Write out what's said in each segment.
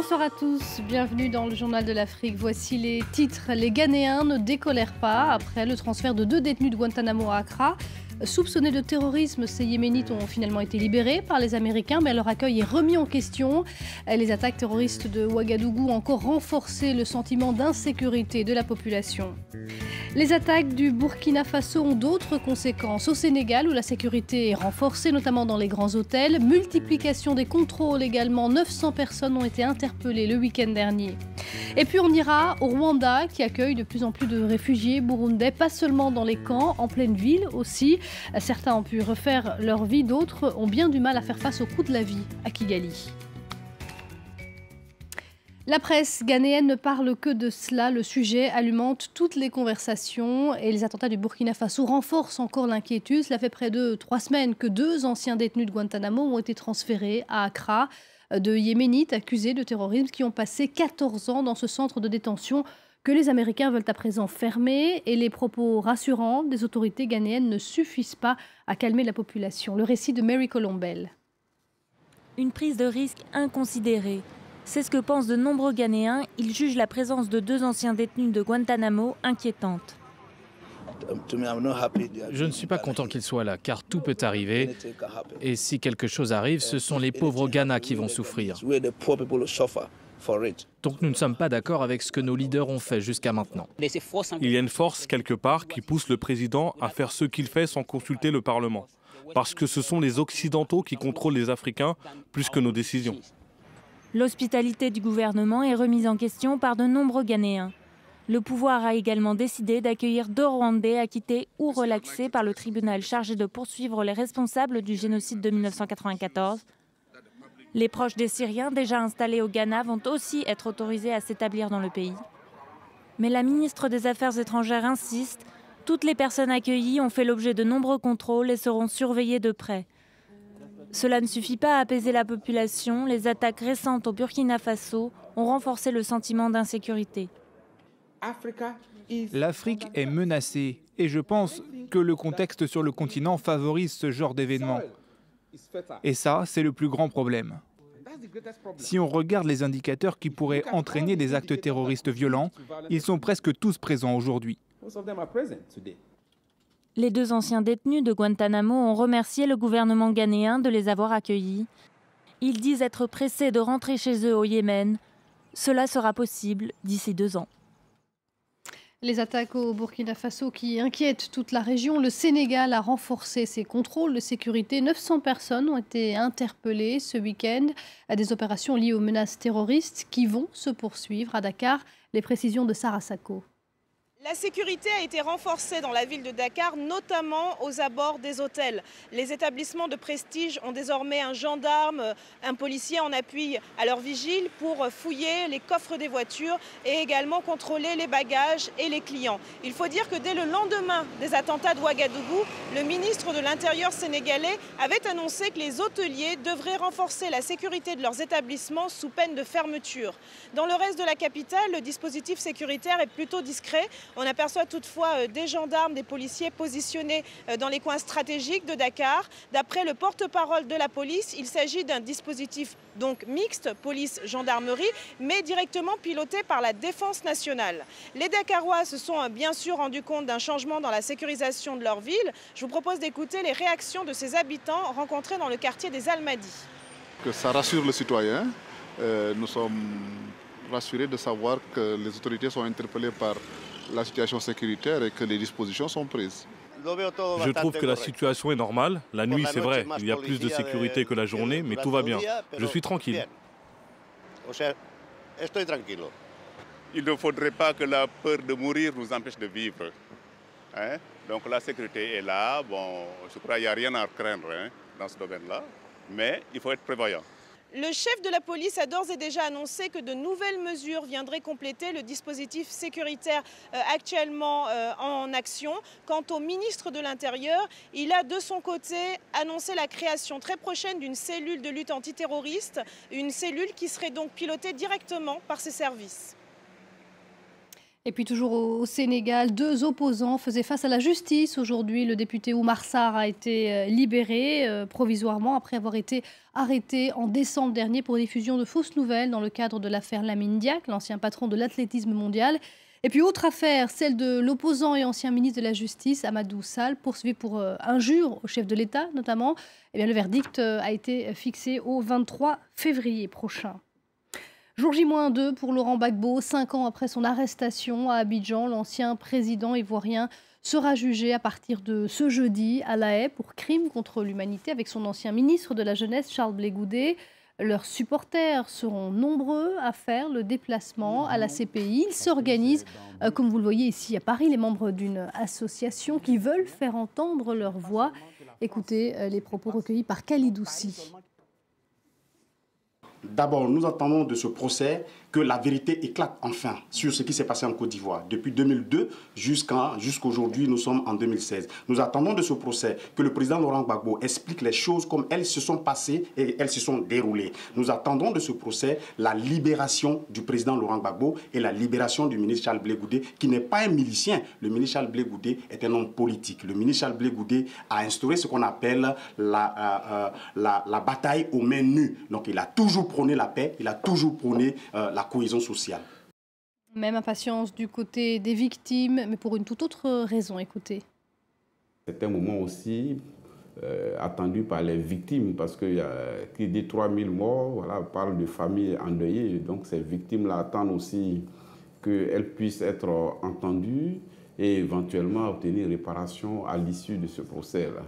Bonsoir à tous, bienvenue dans le Journal de l'Afrique. Voici les titres. Les Ghanéens ne décolèrent pas après le transfert de 2 détenus de Guantanamo à Accra. Soupçonnés de terrorisme, ces Yéménites ont finalement été libérés par les Américains, mais leur accueil est remis en question. Les attaques terroristes de Ouagadougou ont encore renforcé le sentiment d'insécurité de la population. Les attaques du Burkina Faso ont d'autres conséquences. Au Sénégal, où la sécurité est renforcée, notamment dans les grands hôtels. Multiplication des contrôles également. 900 personnes ont été interpellées le week-end dernier. Et puis on ira au Rwanda, qui accueille de plus en plus de réfugiés burundais, pas seulement dans les camps, en pleine ville aussi. Certains ont pu refaire leur vie, d'autres ont bien du mal à faire face au coût de la vie à Kigali. La presse ghanéenne ne parle que de cela. Le sujet alimente toutes les conversations et les attentats du Burkina Faso renforcent encore l'inquiétude. Cela fait près de 3 semaines que 2 anciens détenus de Guantanamo ont été transférés à Accra, de Yéménites accusés de terrorisme qui ont passé 14 ans dans ce centre de détention que les Américains veulent à présent fermer. Et les propos rassurants des autorités ghanéennes ne suffisent pas à calmer la population. Le récit de Mary Colombel. Une prise de risque inconsidérée. C'est ce que pensent de nombreux Ghanéens. Ils jugent la présence de 2 anciens détenus de Guantanamo inquiétante. Je ne suis pas content qu'il soit là, car tout peut arriver. Et si quelque chose arrive, ce sont les pauvres Ghana qui vont souffrir. Donc nous ne sommes pas d'accord avec ce que nos leaders ont fait jusqu'à maintenant. Il y a une force quelque part qui pousse le président à faire ce qu'il fait sans consulter le Parlement. Parce que ce sont les Occidentaux qui contrôlent les Africains plus que nos décisions. L'hospitalité du gouvernement est remise en question par de nombreux Ghanéens. Le pouvoir a également décidé d'accueillir 2 Rwandais acquittés ou relaxés par le tribunal chargé de poursuivre les responsables du génocide de 1994. Les proches des Syriens déjà installés au Ghana vont aussi être autorisés à s'établir dans le pays. Mais la ministre des Affaires étrangères insiste, toutes les personnes accueillies ont fait l'objet de nombreux contrôles et seront surveillées de près. Cela ne suffit pas à apaiser la population. Les attaques récentes au Burkina Faso ont renforcé le sentiment d'insécurité. L'Afrique est menacée et je pense que le contexte sur le continent favorise ce genre d'événements. Et ça, c'est le plus grand problème. Si on regarde les indicateurs qui pourraient entraîner des actes terroristes violents, ils sont presque tous présents aujourd'hui. Les 2 anciens détenus de Guantanamo ont remercié le gouvernement ghanéen de les avoir accueillis. Ils disent être pressés de rentrer chez eux au Yémen. Cela sera possible d'ici 2 ans. Les attaques au Burkina Faso qui inquiètent toute la région. Le Sénégal a renforcé ses contrôles de sécurité. 900 personnes ont été interpellées ce week-end à des opérations liées aux menaces terroristes qui vont se poursuivre à Dakar. Les précisions de Sarah Sako. La sécurité a été renforcée dans la ville de Dakar, notamment aux abords des hôtels. Les établissements de prestige ont désormais un gendarme, un policier en appui à leur vigile pour fouiller les coffres des voitures et également contrôler les bagages et les clients. Il faut dire que dès le lendemain des attentats de Ouagadougou, le ministre de l'Intérieur sénégalais avait annoncé que les hôteliers devraient renforcer la sécurité de leurs établissements sous peine de fermeture. Dans le reste de la capitale, le dispositif sécuritaire est plutôt discret. On aperçoit toutefois des gendarmes, des policiers positionnés dans les coins stratégiques de Dakar. D'après le porte-parole de la police, il s'agit d'un dispositif donc mixte, police-gendarmerie, mais directement piloté par la Défense nationale. Les Dakarois se sont bien sûr rendus compte d'un changement dans la sécurisation de leur ville. Je vous propose d'écouter les réactions de ces habitants rencontrés dans le quartier des Almadies. Que ça rassure le citoyen. Nous sommes rassurés de savoir que les autorités sont interpellées par la situation sécuritaire et que les dispositions sont prises. Je trouve que la situation est normale. La nuit, c'est vrai, il y a plus de sécurité que la journée, mais tout va bien. Je suis tranquille. Il ne faudrait pas que la peur de mourir nous empêche de vivre. Donc la sécurité est là. Bon, je crois qu'il n'y a rien à craindre dans ce domaine-là, mais il faut être prévoyant. Le chef de la police a d'ores et déjà annoncé que de nouvelles mesures viendraient compléter le dispositif sécuritaire actuellement en action. Quant au ministre de l'Intérieur, il a de son côté annoncé la création très prochaine d'une cellule de lutte antiterroriste, une cellule qui serait donc pilotée directement par ses services. Et puis toujours au Sénégal, 2 opposants faisaient face à la justice. Aujourd'hui, le député Oumar Sarr a été libéré provisoirement après avoir été arrêté en décembre dernier pour diffusion de fausses nouvelles dans le cadre de l'affaire Lamine Diack, l'ancien patron de l'athlétisme mondial. Et puis autre affaire, celle de l'opposant et ancien ministre de la Justice, Amadou Sall, poursuivi pour injure au chef de l'État notamment. Eh bien, le verdict a été fixé au 23 février prochain. Jour J-2 pour Laurent Gbagbo, 5 ans après son arrestation à Abidjan, l'ancien président ivoirien sera jugé à partir de ce jeudi à La Haye pour crime contre l'humanité avec son ancien ministre de la Jeunesse, Charles Blé Goudé. Leurs supporters seront nombreux à faire le déplacement à la CPI. Ils s'organisent, comme vous le voyez ici à Paris, les membres d'une association qui veulent faire entendre leur voix. Écoutez les propos recueillis par Kalidoussi. D'abord, nous attendons de ce procès que la vérité éclate enfin sur ce qui s'est passé en Côte d'Ivoire. Depuis 2002 jusqu'aujourd'hui, nous sommes en 2016. Nous attendons de ce procès que le président Laurent Gbagbo explique les choses comme elles se sont passées et elles se sont déroulées. Nous attendons de ce procès la libération du président Laurent Gbagbo et la libération du ministre Charles Blé Goudé, qui n'est pas un milicien. Le ministre Charles Blé Goudé est un homme politique. Le ministre Charles Blé Goudé a instauré ce qu'on appelle la bataille aux mains nues. Donc il a toujours prôné la paix, il a toujours prôné la cohésion sociale. Même impatience du côté des victimes, mais pour une toute autre raison, écoutez. C'est un moment aussi attendu par les victimes, parce qu'il y a qui dit 3000 morts, voilà, on parle de familles endeuillées, donc ces victimes-là attendent aussi qu'elles puissent être entendues et éventuellement obtenir réparation à l'issue de ce procès-là.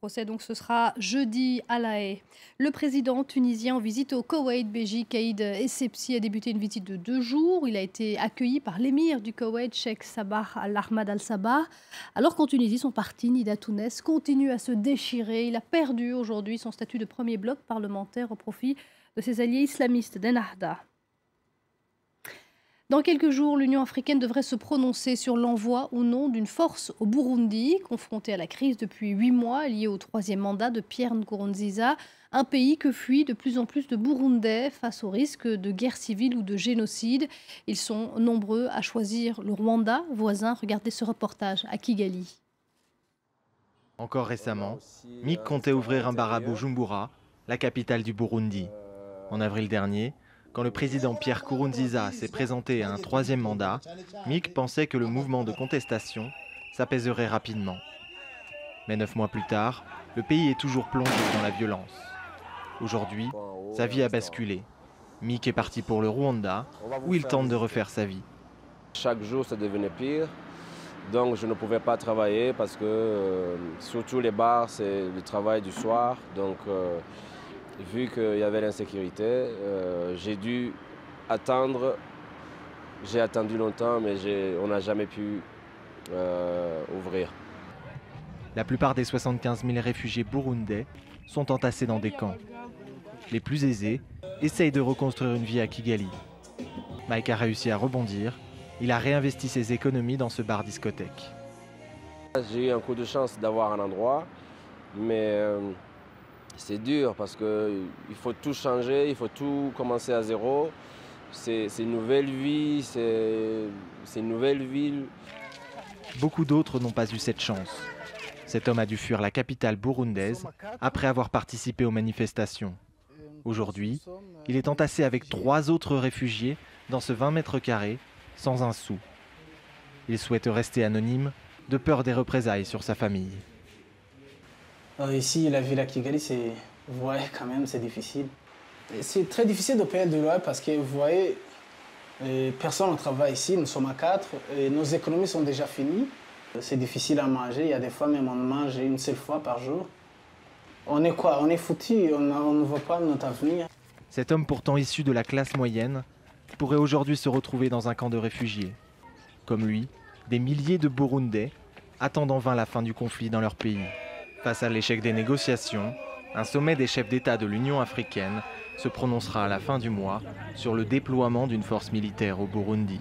Procès, donc ce sera jeudi à La Haye. Le président tunisien en visite au Koweït, Béji Caïd Essebsi, a débuté une visite de 2 jours. Il a été accueilli par l'émir du Koweït, Cheikh Sabah Al-Ahmad Al-Sabah. Alors qu'en Tunisie, son parti, Nida Tounes, continue à se déchirer. Il a perdu aujourd'hui son statut de premier bloc parlementaire au profit de ses alliés islamistes d'Ennahda. Dans quelques jours, l'Union africaine devrait se prononcer sur l'envoi ou non d'une force au Burundi, confronté à la crise depuis 8 mois liée au 3e mandat de Pierre Nkurunziza, un pays que fuient de plus en plus de Burundais face au risque de guerre civile ou de génocide. Ils sont nombreux à choisir le Rwanda, voisin. Regardez ce reportage à Kigali. Encore récemment, Mick comptait ouvrir un bar à Bujumbura, la capitale du Burundi. En avril dernier, quand le président Pierre Nkurunziza s'est présenté à un 3e mandat, Mick pensait que le mouvement de contestation s'apaiserait rapidement. Mais 9 mois plus tard, le pays est toujours plongé dans la violence. Aujourd'hui, sa vie a basculé. Mick est parti pour le Rwanda, où il tente de refaire sa vie. Chaque jour, ça devenait pire. Donc je ne pouvais pas travailler parce que, surtout les bars, c'est le travail du soir. Donc, vu qu'il y avait l'insécurité, j'ai dû attendre. J'ai attendu longtemps, mais on n'a jamais pu ouvrir. La plupart des 75 000 réfugiés burundais sont entassés dans des camps. Les plus aisés essayent de reconstruire une vie à Kigali. Mike a réussi à rebondir. Il a réinvesti ses économies dans ce bar-discothèque. J'ai eu un coup de chance d'avoir un endroit, mais c'est dur parce qu'il faut tout changer, il faut tout commencer à zéro. C'est une nouvelle vie, c'est une nouvelle ville. Beaucoup d'autres n'ont pas eu cette chance. Cet homme a dû fuir la capitale burundaise après avoir participé aux manifestations. Aujourd'hui, il est entassé avec 3 autres réfugiés dans ce 20 mètres carrés, sans un sou. Il souhaite rester anonyme, de peur des représailles sur sa famille. Ici, la ville à Kigali, vous voyez, quand même, c'est difficile. C'est très difficile de payer de loyer parce que, vous voyez, personne ne travaille ici, nous sommes à 4, et nos économies sont déjà finies. C'est difficile à manger, il y a des fois même on mange une seule fois par jour. On est quoi? On est foutus, on ne voit pas notre avenir. Cet homme pourtant issu de la classe moyenne pourrait aujourd'hui se retrouver dans un camp de réfugiés. Comme lui, des milliers de Burundais attendent en vain la fin du conflit dans leur pays. Face à l'échec des négociations, un sommet des chefs d'État de l'Union africaine se prononcera à la fin du mois sur le déploiement d'une force militaire au Burundi.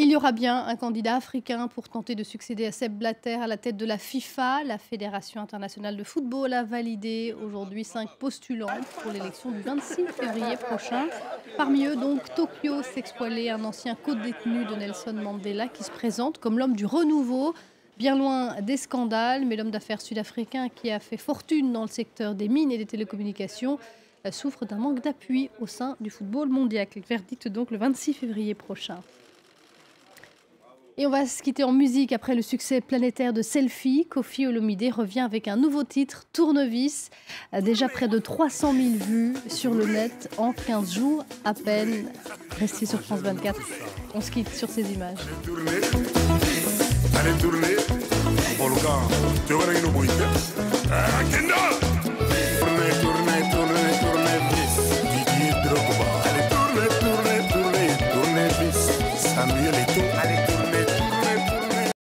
Il y aura bien un candidat africain pour tenter de succéder à Sepp Blatter à la tête de la FIFA. La Fédération internationale de football a validé aujourd'hui 5 postulants pour l'élection du 26 février prochain. Parmi eux, donc, Tokyo Sexwale, un ancien co-détenu de Nelson Mandela qui se présente comme l'homme du renouveau. Bien loin des scandales, mais l'homme d'affaires sud-africain qui a fait fortune dans le secteur des mines et des télécommunications souffre d'un manque d'appui au sein du football mondial. Verdict donc le 26 février prochain. Et on va se quitter en musique après le succès planétaire de Selfie. Koffi Olomide revient avec un nouveau titre, Tournevis. Déjà près de 300 000 vues sur le net en 15 jours à peine. Restez sur France 24. On se quitte sur ces images. Allez tourner, Volcan, tu vas